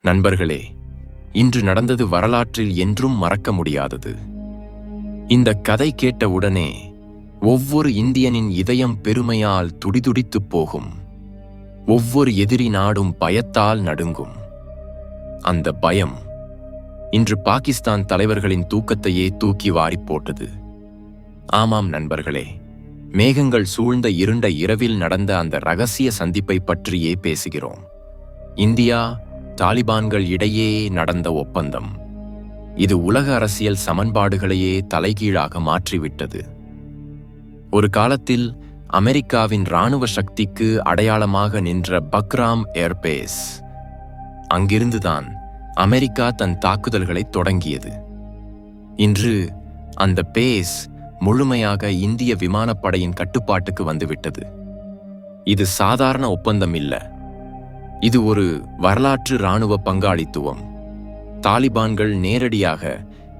நண்பர்களே, இன்று நடந்தது வரலாற்றில் என்றும் மறக்க முடியாதது. இந்த கதை கேட்டவுடனே ஒவ்வொரு இந்தியனின் இதயம் பெருமையால் துடிதுடித்துப் போகும். ஒவ்வொரு எதிரி நாடும் பயத்தால் நடுங்கும். அந்த பயம் இன்று பாகிஸ்தான் தலைவர்களின் தூக்கத்தையே தூக்கி வாரிப் போட்டது. ஆமாம் நண்பர்களே, மேகங்கள் சூழ்ந்த இருண்ட இரவில் நடந்த அந்த ரகசிய சந்திப்பை பற்றியே பேசுகிறோம். இந்தியா தாலிபான்கள் இடையே நடந்த ஒப்பந்தம். இது உலக அரசியல் சமன்பாடுகளையே தலைகீழாக மாற்றிவிட்டது. ஒரு காலத்தில் அமெரிக்காவின் இராணுவ சக்திக்கு அடையாளமாக நின்ற பக்ராம் ஏர்பேஸ், அங்கிருந்துதான் அமெரிக்கா தன் தாக்குதல்களை தொடங்கியது. இன்று அந்த பேஸ் முழுமையாக இந்திய விமானப்படையின் கட்டுப்பாட்டுக்கு வந்துவிட்டது. இது சாதாரண ஒப்பந்தம் இல்ல, இது ஒரு வரலாற்று இராணுவ பங்காளித்துவம். தாலிபான்கள் நேரடியாக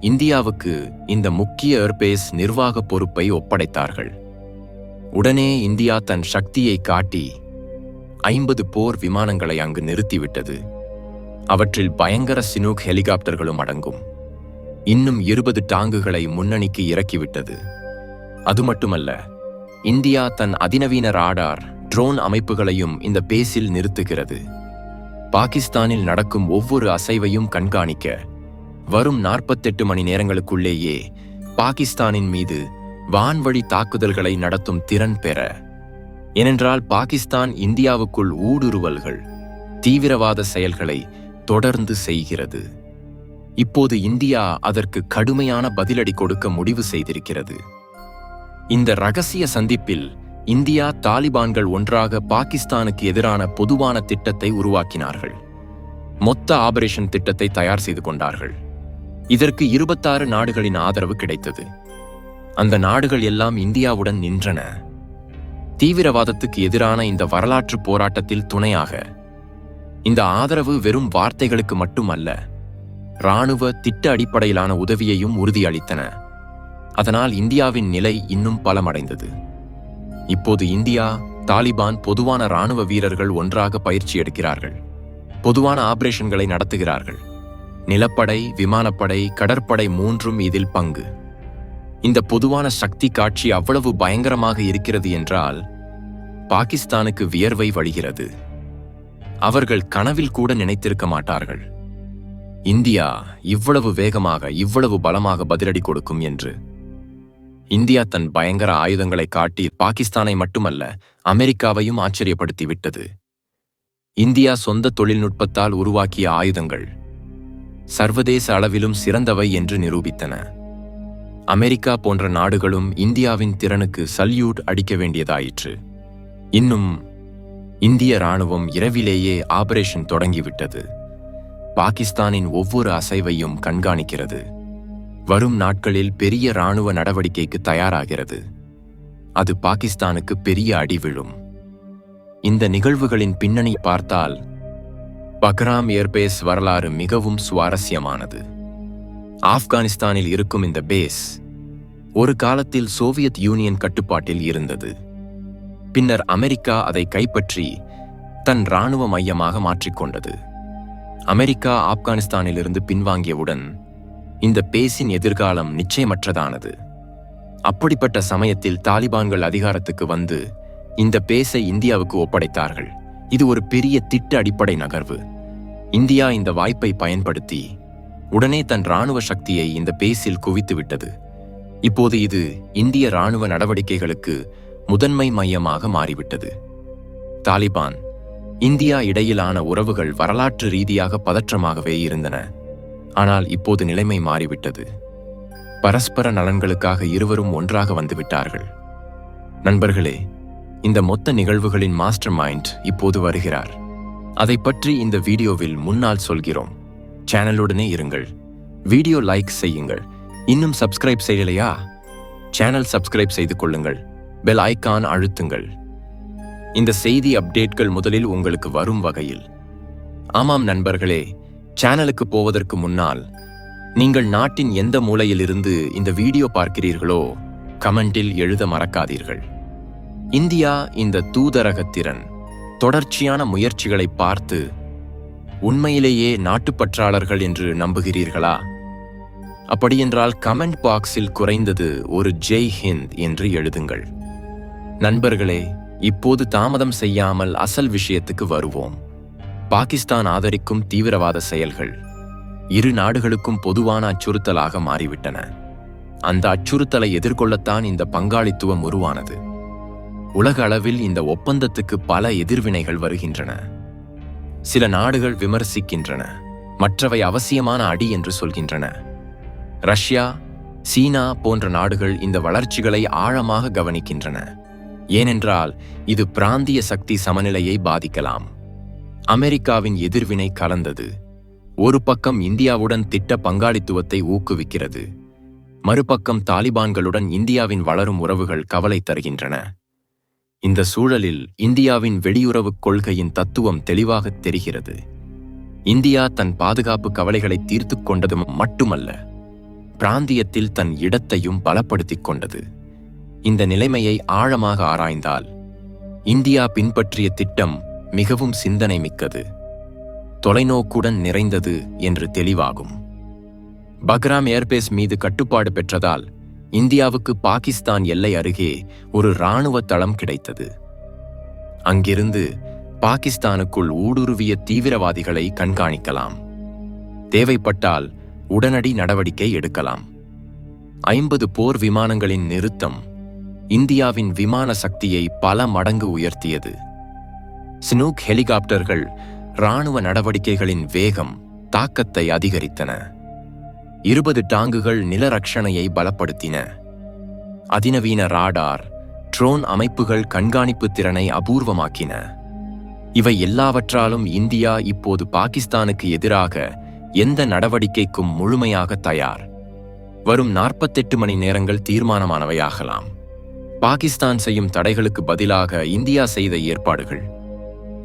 இந்தியாவுக்கு இந்த முக்கிய ஏர்பேஸ் நிர்வாக பொறுப்பை ஒப்படைத்தார்கள். உடனே இந்தியா தன் சக்தியை காட்டி 50 போர் விமானங்களை அங்கு நிறுத்திவிட்டது. அவற்றில் பயங்கர சினூக் ஹெலிகாப்டர்களும் அடங்கும். இன்னும் 20 டாங்குகளை முன்னணிக்கு இறக்கிவிட்டது. அது மட்டுமல்ல, இந்தியா தன் அதிநவீன ராடார், ட்ரோன் அமைப்புகளையும் இந்த பேஸில் நிறுத்துகிறது. பாகிஸ்தானில் நடக்கும் ஒவ்வொரு அசைவையும் கண்காணிக்க வரும் 48 மணி நேரங்களுக்குள்ளேயே பாகிஸ்தானின் மீது வான்வழி தாக்குதல்களை நடத்தும் திறன் பெற. ஏனென்றால் பாகிஸ்தான் இந்தியாவுக்குள் ஊடுருவல்கள், தீவிரவாத செயல்களை தொடர்ந்து செய்கிறது. இப்போது இந்தியா அதற்கு கடுமையான பதிலடி கொடுக்க முடிவு செய்திருக்கிறது. இந்த ரகசிய சந்திப்பில் இந்தியா தாலிபான்கள் ஒன்றாக பாகிஸ்தானுக்கு எதிரான பொதுவான திட்டத்தை உருவாக்கினார்கள். மொத்த ஆபரேஷன் திட்டத்தை தயார் செய்து கொண்டார்கள். இதற்கு 26 நாடுகளின் ஆதரவு கிடைத்தது. அந்த நாடுகள் எல்லாம் இந்தியாவுடன் நின்றன. தீவிரவாதத்துக்கு எதிரான இந்த வரலாற்று போராட்டத்தில் துணையாக. இந்த ஆதரவு வெறும் வார்த்தைகளுக்கு மட்டுமல்ல, இராணுவ திட்ட அடிப்படையிலான உதவியையும் உறுதியளித்தன. அதனால் இந்தியாவின் நிலை இன்னும் பலமடைந்தது. இப்போது இந்தியா, தாலிபான் பொதுவான இராணுவ வீரர்கள் ஒன்றாக பயிற்சி எடுக்கிறார்கள். பொதுவான ஆபரேஷன்களை நடத்துகிறார்கள். நிலப்படை, விமானப்படை, கடற்படை மூன்றும் இதில் பங்கு. இந்த பொதுவான சக்தி காட்சி அவ்வளவு பயங்கரமாக இருக்கிறது என்றால் பாகிஸ்தானுக்கு வியர்வை வழிகிறது. அவர்கள் கனவில் கூட நினைத்திருக்க மாட்டார்கள் இந்தியா இவ்வளவு வேகமாக, இவ்வளவு பலமாக பதிலடி கொடுக்கும் என்று. இந்தியா தன் பயங்கர ஆயுதங்களை காட்டி பாகிஸ்தானை மட்டுமல்ல, அமெரிக்காவையும் ஆச்சரியப்படுத்திவிட்டது. இந்தியா சொந்த தொழில்நுட்பத்தால் உருவாக்கிய ஆயுதங்கள் சர்வதேச அளவிலும் சிறந்தவை என்று நிரூபித்தன. அமெரிக்கா போன்ற நாடுகளும் இந்தியாவின் திறனுக்கு சல்யூட் அடிக்க வேண்டியதாயிற்று. இன்னும் இந்திய இராணுவம் இரவிலேயே ஆபரேஷன் தொடங்கிவிட்டது. பாகிஸ்தானின் ஒவ்வொரு அசைவையும் கண்காணிக்கிறது. வரும் நாட்களில் பெரிய இராணுவ நடவடிக்கைக்கு தயாராகிறது. அது பாகிஸ்தானுக்கு பெரிய அடி விழும். இந்த நிகழ்வுகளின் பின்னணி பார்த்தால் பக்ராம் ஏர்பேஸ் வரலாறு மிகவும் சுவாரஸ்யமானது. ஆப்கானிஸ்தானில் இருக்கும் இந்த பேஸ் ஒரு காலத்தில் சோவியத் யூனியன் கட்டுப்பாட்டில் இருந்தது. பின்னர் அமெரிக்கா அதை கைப்பற்றி தன் இராணுவ மையமாக மாற்றிக்கொண்டது. அமெரிக்கா ஆப்கானிஸ்தானிலிருந்து பின்வாங்கியவுடன் இந்த பேஸின் எதிர்காலம் நிச்சயமற்றதானது. அப்படிப்பட்ட சமயத்தில் தாலிபான்கள் அதிகாரத்துக்கு வந்து இந்த பேஸை இந்தியாவுக்கு ஒப்படைத்தார்கள். இது ஒரு பெரிய திட்ட அடிப்படை நகர்வு. இந்தியா இந்த வாய்ப்பை பயன்படுத்தி உடனே தன் இராணுவ சக்தியை இந்த பேஸில் குவித்துவிட்டது. இப்போது இது இந்திய இராணுவ நடவடிக்கைகளுக்கு முதன்மை மையமாக மாறிவிட்டது. தாலிபான், இந்தியா இடையிலான உறவுகள் வரலாற்று ரீதியாக பதற்றமாகவே இருந்தன. ஆனால் இப்போது நிலைமை மாறிவிட்டது. பரஸ்பர நலன்களுக்காக இருவரும் ஒன்றாக வந்துவிட்டார்கள். நண்பர்களே, இந்த மொத்த நிகழ்வுகளின் மாஸ்டர் மைண்ட் இப்போது வருகிறார். அதை பற்றி இந்த வீடியோவில் முன்னால் சொல்கிறோம். சேனலுடனே இருங்கள். வீடியோ லைக் செய்யுங்கள். இன்னும் சப்ஸ்கிரைப் செய்யலையா? சேனல் சப்ஸ்கிரைப் செய்து கொள்ளுங்கள். பெல் ஐகான் அழுத்துங்கள். இந்த செய்தி அப்டேட்கள் முதலில் உங்களுக்கு வரும் வகையில். ஆமாம் நண்பர்களே, சேனலுக்கு போவதற்கு முன்னால் நீங்கள் நாட்டின் எந்த மூலையிலிருந்து இந்த வீடியோ பார்க்கிறீர்களோ கமெண்டில் எழுத மறக்காதீர்கள். இந்தியா இந்த தூதரக திறன், தொடர்ச்சியான முயற்சிகளை பார்த்து உண்மையிலேயே நாட்டுப்பற்றாளர்கள் என்று நம்புகிறீர்களா? அப்படியென்றால் கமெண்ட் பாக்ஸில் குறைந்தது ஒரு ஜெய் ஹிந்த் என்று எழுதுங்கள். நண்பர்களே, இப்போது தாமதம் செய்யாமல் அசல் விஷயத்துக்கு வருவோம். பாகிஸ்தான் ஆதரிக்கும் தீவிரவாத செயல்கள் இரு நாடுகளுக்கும் பொதுவான அச்சுறுத்தலாக மாறிவிட்டன. அந்த அச்சுறுத்தலை எதிர்கொள்ளத்தான் இந்த பங்காளித்துவம் உருவானது. உலக அளவில் இந்த ஒப்பந்தத்துக்கு பல எதிர்வினைகள் வருகின்றன. சில நாடுகள் விமர்சிக்கின்றன, மற்றவை அவசியமான அடி என்று சொல்கின்றன. ரஷ்யா, சீனா போன்ற நாடுகள் இந்த வளர்ச்சிகளை ஆழமாக கவனிக்கின்றன. ஏனென்றால் இது பிராந்திய சக்தி சமநிலையை பாதிக்கலாம். அமெரிக்காவின் எதிர்வினை கலந்தது. ஒரு பக்கம் இந்தியாவுடன் திட்ட பங்காளித்துவத்தை ஊக்குவிக்கிறது, மறுபக்கம் தாலிபான்களுடன் இந்தியாவின் வளரும் உறவுகள் கவலை தருகின்றன. இந்த சூழலில் இந்தியாவின் வெளியுறவுக் கொள்கையின் தத்துவம் தெளிவாக தெரிகிறது. இந்தியா தன் பாதுகாப்பு கவலைகளை தீர்த்து கொண்டது மட்டுமல்ல, பிராந்தியத்தில் தன் இடத்தையும் பலப்படுத்திக் கொண்டது. இந்த நிலைமையை ஆழமாக ஆராய்ந்தால் இந்தியா பின்பற்றிய திட்டம் மிகவும் சிந்தனை மிக்கது, தொலைநோக்குடன் நிறைந்தது என்று தெளிவாகும். பக்ராம் ஏர்பேஸ் மீது கட்டுப்பாடு பெற்றதால் இந்தியாவுக்கு பாகிஸ்தான் எல்லை அருகே ஒரு இராணுவ தளம் கிடைத்தது. அங்கிருந்து பாகிஸ்தானுக்குள் ஊடுருவிய தீவிரவாதிகளை கண்காணிக்கலாம், தேவைப்பட்டால் உடனடி நடவடிக்கை எடுக்கலாம். 50 போர் விமானங்களின் நிறுத்தம் இந்தியாவின் விமான சக்தியை பல மடங்கு உயர்த்தியது. ஸ்னூக் ஹெலிகாப்டர்கள் இராணுவ நடவடிக்கைகளின் வேகம், தாக்கத்தை அதிகரித்தன. 20 டாங்குகள் நிலரட்சணையை பலப்படுத்தின. அதிநவீன ராடார், ட்ரோன் அமைப்புகள் கண்காணிப்பு திறனை அபூர்வமாக்கின. இவை எல்லாவற்றாலும் இந்தியா இப்போது பாகிஸ்தானுக்கு எதிராக எந்த நடவடிக்கைக்கும் முழுமையாக தயார். வரும் 48 மணி நேரங்கள் தீர்மானமானவையாகலாம். பாகிஸ்தான் செய்யும் தடைகளுக்கு பதிலாக இந்தியா செய்த ஏற்பாடுகள்.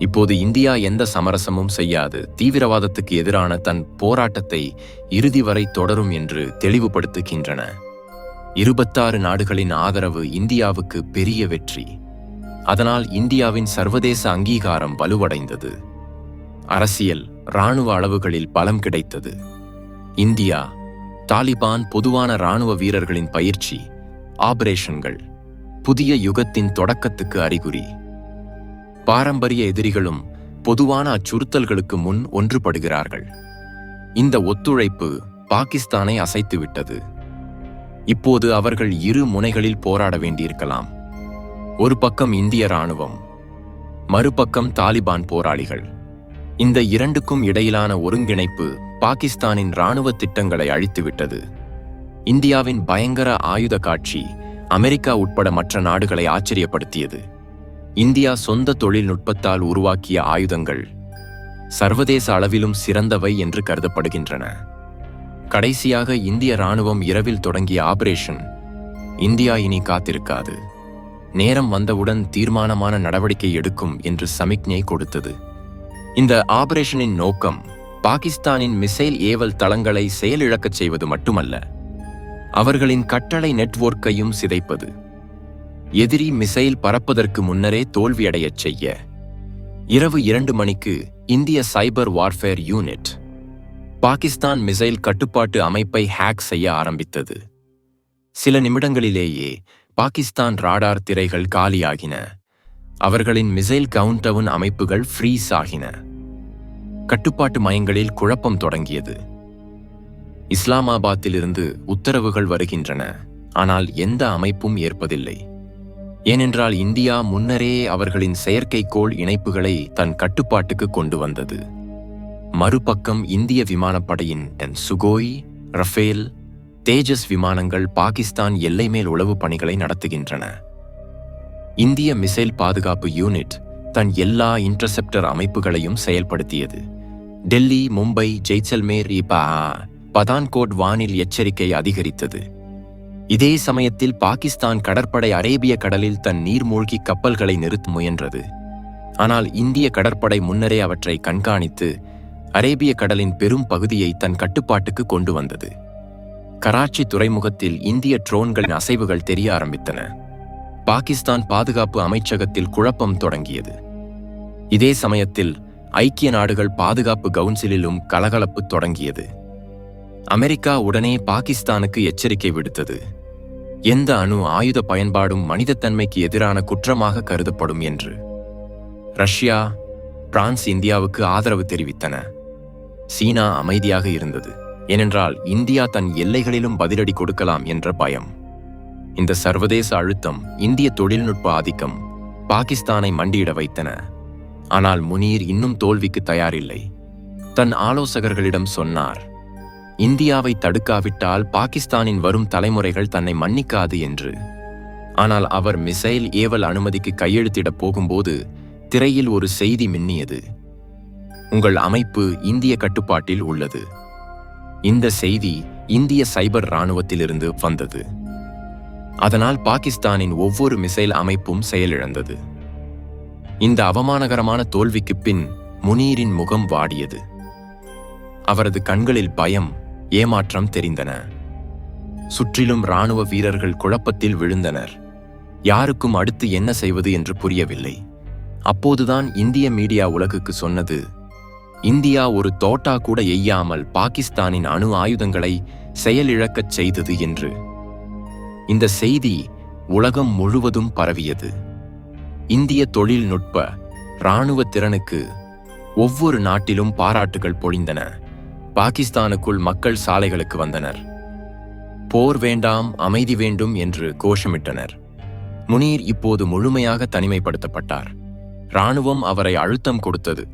இப்போது இந்தியா எந்த சமரசமும் செய்யாது, தீவிரவாதத்துக்கு எதிரான தன் போராட்டத்தை இறுதி வரை தொடரும் என்று தெளிவுபடுத்துகின்றன. 26 நாடுகளின் ஆதரவு இந்தியாவுக்கு பெரிய வெற்றி. அதனால் இந்தியாவின் சர்வதேச அங்கீகாரம் வலுவடைந்தது. அரசியல், இராணுவ அளவுகளில் பலம் கிடைத்தது. இந்தியா, தாலிபான் பொதுவான இராணுவ வீரர்களின் பயிற்சி, ஆபரேஷன்கள் புதிய யுகத்தின் தொடக்கத்துக்கு அறிகுறி. பாரம்பரிய எதிரிகளும் பொதுவான அச்சுறுத்தல்களுக்கு முன் ஒன்றுபடுகிறார்கள். இந்த ஒத்துழைப்பு பாகிஸ்தானை அசைத்துவிட்டது. இப்போது அவர்கள் இரு முனைகளில் போராட வேண்டியிருக்கலாம். ஒரு பக்கம் இந்திய இராணுவம், மறுபக்கம் தாலிபான் போராளிகள். இந்த இரண்டுக்கும் இடையிலான ஒருங்கிணைப்பு பாகிஸ்தானின் இராணுவ திட்டங்களை அழித்துவிட்டது. இந்தியாவின் பயங்கர ஆயுத காட்சி அமெரிக்கா உட்பட மற்ற நாடுகளை ஆச்சரியப்படுத்தியது. இந்தியா சொந்த தொழில்நுட்பத்தால் உருவாக்கிய ஆயுதங்கள் சர்வதேச அளவிலும் சிறந்தவை என்று கருதப்படுகின்றன. கடைசியாக இந்திய இராணுவம் இரவில் தொடங்கிய ஆபரேஷன் இந்தியா இனி காத்திருக்காது, நேரம் வந்தவுடன் தீர்மானமான நடவடிக்கை எடுக்கும் என்று சமிக்ஞை கொடுத்தது. இந்த ஆபரேஷனின் நோக்கம் பாகிஸ்தானின் மிசைல் ஏவல் தளங்களை செயலிழக்கச் செய்வது மட்டுமல்ல, அவர்களின் கட்டளை நெட்வொர்க்கையும் சிதைப்பது. எதிரி மிசைல் பறப்பதற்கு முன்னரே தோல்வியடையச் செய்ய. இரவு 2 மணிக்கு இந்திய cyber warfare unit Pakistan missile கட்டுப்பாட்டு அமைப்பை ஹேக் செய்ய ஆரம்பித்தது. சில நிமிடங்களிலேயே பாகிஸ்தான் ராடார் திரைகள் காலியாகின. அவர்களின் மிசைல் கவுண்டவுன் அமைப்புகள் ஃப்ரீஸ் ஆகின. கட்டுப்பாட்டு மையங்களில் குழப்பம் தொடங்கியது. இஸ்லாமாபாத்திலிருந்து உத்தரவுகள் வருகின்றன, ஆனால் எந்த அமைப்பும் ஏற்பதில்லை. ஏனென்றால் இந்தியா முன்னரே அவர்களின் செயற்கைக்கோள் இணைப்புகளை தன் கட்டுப்பாட்டுக்கு கொண்டு வந்தது. மறுபக்கம் இந்திய விமானப்படையின் சுகோய், ரஃபேல், தேஜஸ் விமானங்கள் பாகிஸ்தான் எல்லை மேல் உளவு பணிகளை நடத்துகின்றன. இந்திய மிசைல் பாதுகாப்பு யூனிட் தன் எல்லா இன்டர்செப்டர் அமைப்புகளையும் செயல்படுத்தியது. டெல்லி, மும்பை, ஜெய்சல்மேர், பதான்கோட் வானில் எச்சரிக்கை அதிகரித்தது. இதே சமயத்தில் பாகிஸ்தான் கடற்படை அரேபிய கடலில் தன் நீர்மூழ்கி கப்பல்களை நிறுத்த முயன்றது. ஆனால் இந்திய கடற்படை முன்னரே அவற்றை கண்காணித்து அரேபிய கடலின் பெரும் பகுதியை தன் கட்டுப்பாட்டுக்கு கொண்டு வந்தது. கராச்சி துறைமுகத்தில் இந்திய ட்ரோன்களின் அசைவுகள் தெரிய ஆரம்பித்தன. பாகிஸ்தான் பாதுகாப்பு அமைச்சகத்தில் குழப்பம் தொடங்கியது. இதே சமயத்தில் ஐக்கிய நாடுகள் பாதுகாப்பு கவுன்சிலிலும் கலகலப்பு தொடங்கியது. அமெரிக்கா உடனே பாகிஸ்தானுக்கு எச்சரிக்கை விடுத்தது. எந்த அணு ஆயுத பயன்பாடும் மனிதத்தன்மைக்கு எதிரான குற்றமாக கருதப்படும் என்று. ரஷ்யா, பிரான்ஸ் இந்தியாவுக்கு ஆதரவு தெரிவித்தன. சீனா அமைதியாக இருந்தது. ஏனென்றால் இந்தியா தன் எல்லைகளிலும் பதிலடி கொடுக்கலாம் என்ற பயம். இந்த சர்வதேச அழுத்தம், இந்திய தொழில்நுட்ப ஆதிக்கம் பாகிஸ்தானை மண்டியிட வைத்தன. ஆனால் முனீர் இன்னும் தோல்விக்கு தயாரில்லை. தன் ஆலோசகர்களிடம் சொன்னார், இந்தியாவை தடுக்காவிட்டால் பாகிஸ்தானின் வரும் தலைமுறைகள் தன்னை மன்னிக்காது என்று. ஆனால் அவர் மிசைல் ஏவல் அனுமதிக்கு கையெழுத்திடப் போகும்போது திரையில் ஒரு செய்தி மின்னியது. உங்கள் அமைப்பு இந்திய கட்டுப்பாட்டில் உள்ளது. இந்த செய்தி இந்திய சைபர் இராணுவத்திலிருந்து வந்தது. அதனால் பாகிஸ்தானின் ஒவ்வொரு மிசைல் அமைப்பும் செயலிழந்தது. இந்த அவமானகரமான தோல்விக்கு பின் முனீரின் முகம் வாடியது. அவரது கண்களில் பயம், ஏமாற்றம் தெரிந்தன. சுற்றிலும் இராணுவ வீரர்கள் குழப்பத்தில் விழுந்தனர். யாருக்கும் அடுத்து என்ன செய்வது என்று புரியவில்லை. அப்போதுதான் இந்திய மீடியா உலகுக்கு சொன்னது, இந்தியா ஒரு தோட்டா கூட எய்யாமல் பாகிஸ்தானின் அணு ஆயுதங்களை செயலிழக்கச் செய்தது என்று. இந்த செய்தி உலகம் முழுவதும் பரவியது. இந்திய தொழில்நுட்ப இராணுவ திறனுக்கு ஒவ்வொரு நாட்டிலும் பாராட்டுகள் பொழிந்தன. பாகிஸ்தானுக்குள் மக்கள் சாலைகளுக்கு வந்தனர். போர் வேண்டாம், அமைதி வேண்டும் என்று கோஷமிட்டனர். முனீர் இப்போது முழுமையாக தனிமைப்படுத்தப்பட்டார். இராணுவம் அவரை அழுத்தம் கொடுத்தது,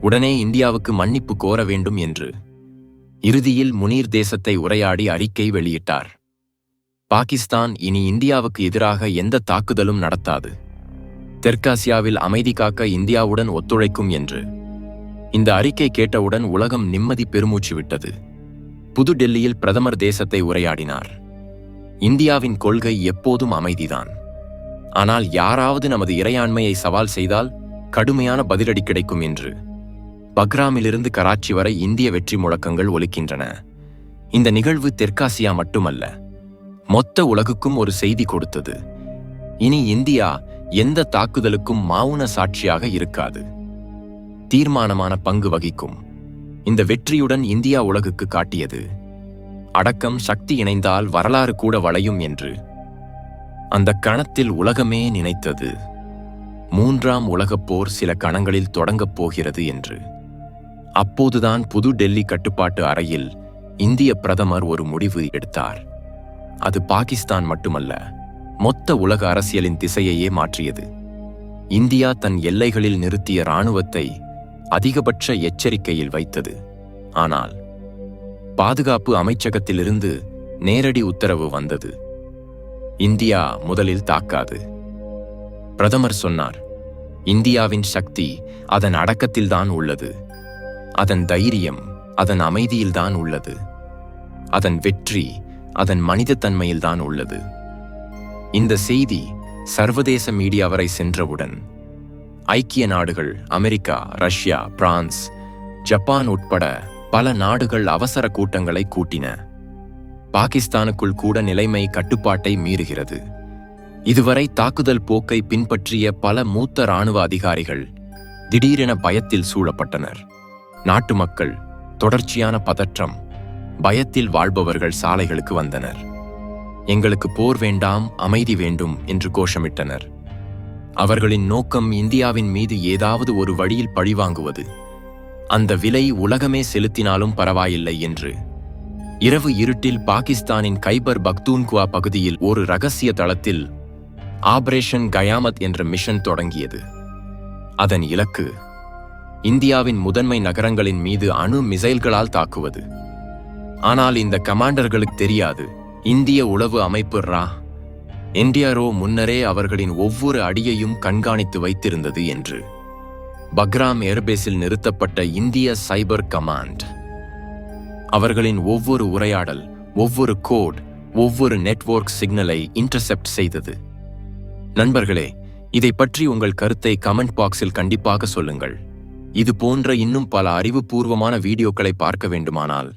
உடனே இந்தியாவுக்கு மன்னிப்பு கோர வேண்டும் என்று. இறுதியில் முனீர் தேசத்தை உரையாடி அறிக்கை வெளியிட்டார். பாகிஸ்தான் இனி இந்தியாவுக்கு எதிராக எந்த தாக்குதலும் நடத்தாது. தெற்காசியாவில் அமைதி காக்க இந்தியாவுடன் ஒத்துழைக்கும் என்று. இந்த அறிக்கை கேட்டவுடன் உலகம் நிம்மதி பெருமூச்சு விட்டது. புது டெல்லியில் பிரதமர் தேசத்தை உரையாடினார். இந்தியாவின் கொள்கை எப்போதும் அமைதிதான். ஆனால் யாராவது நமது இறையாண்மையை சவால் செய்தால் கடுமையான பதிலடி கிடைக்கும் என்று. பக்ராமிலிருந்து கராச்சி வரை இந்திய வெற்றி முழக்கங்கள் ஒலிக்கின்றன. இந்த நிகழ்வு தெற்காசியா மட்டுமல்ல, மொத்த உலகுக்கும் ஒரு செய்தி கொடுத்தது. இனி இந்தியா எந்த தாக்குதலுக்கும் மௌன சாட்சியாக இருக்காது, தீர்மானமான பங்கு வகிக்கும். இந்த வெற்றியுடன் இந்தியா உலகுக்கு காட்டியது, அடக்கம் சக்தி இணைந்தால் வரலாறு கூட வளையும் என்று. அந்த கணத்தில் உலகமே நினைத்தது, 3ஆம் உலகப் போர் சில கணங்களில் தொடங்கப் போகிறது என்று. அப்போதுதான் புது டெல்லி கட்டுப்பாட்டு அறையில் இந்திய பிரதமர் ஒரு முடிவு எடுத்தார். அது பாகிஸ்தான் மட்டுமல்ல, மொத்த உலக அரசியலின் திசையையே மாற்றியது. இந்தியா தன் எல்லைகளில் நிறுத்திய இராணுவத்தை அதிகபட்ச எச்சரிக்கையில் வைத்தது. ஆனால் பாதுகாப்பு அமைச்சகத்திலிருந்து நேரடி உத்தரவு வந்தது, இந்தியா முதலில் தாக்காது. பிரதமர் சொன்னார், இந்தியாவின் சக்தி அதன் அடக்கத்தில்தான் உள்ளது, அதன் தைரியம் அதன் அமைதியில்தான் உள்ளது, அதன் வெற்றி அதன் மனிதத்தன்மையில்தான் உள்ளது. இந்த செய்தி சர்வதேச மீடியா வரை சென்றவுடன் ஐக்கிய நாடுகள், அமெரிக்கா, ரஷ்யா, பிரான்ஸ், ஜப்பான் உட்பட பல நாடுகள் அவசர கூட்டங்களை கூட்டின. பாகிஸ்தானுக்குள் கூட நிலைமை கட்டுப்பாட்டை மீறுகிறது. இதுவரை தாக்குதல் போக்கை பின்பற்றிய பல மூத்த இராணுவ அதிகாரிகள் திடீரென பயத்தில் சூழப்பட்டனர். நாட்டு மக்கள் தொடர்ச்சியான பதற்றம், பயத்தில் வாழ்பவர்கள் சாலைகளுக்கு வந்தனர். எங்களுக்கு போர் வேண்டாம், அமைதி வேண்டும் என்று கோஷமிட்டனர். அவர்களின் நோக்கம் இந்தியாவின் மீது ஏதாவது ஒரு வழியில் பழிவாங்குவது. அந்த விலை உலகமே செலுத்தினாலும் பரவாயில்லை என்று. இரவு இருட்டில் பாகிஸ்தானின் கைபர் பக்தூன்குவா பகுதியில் ஒரு ரகசிய தளத்தில் ஆபரேஷன் கயாமத் என்ற மிஷன் தொடங்கியது. அதன் இலக்கு இந்தியாவின் முதன்மை நகரங்களின் மீது அணு மிசைல்களால் தாக்குவது. ஆனால் இந்த கமாண்டர்களுக்கு தெரியாது, இந்திய உளவு அமைப்பு NDRO முன்னரே அவர்களின் ஒவ்வொரு அடியையும் கண்காணித்து வைத்திருந்தது என்று. பக்ராம் ஏர்பேஸில் நிறுத்தப்பட்ட இந்திய சைபர் கமாண்ட் அவர்களின் ஒவ்வொரு உரையாடல், ஒவ்வொரு கோட், ஒவ்வொரு நெட்வொர்க் சிக்னலை இன்டர்செப்ட் செய்தது. நண்பர்களே, இதை பற்றி உங்கள் கருத்தை கமெண்ட் பாக்ஸில் கண்டிப்பாக சொல்லுங்கள். இது போன்ற இன்னும் பல அறிவுபூர்வமான வீடியோக்களை பார்க்க வேண்டுமானால்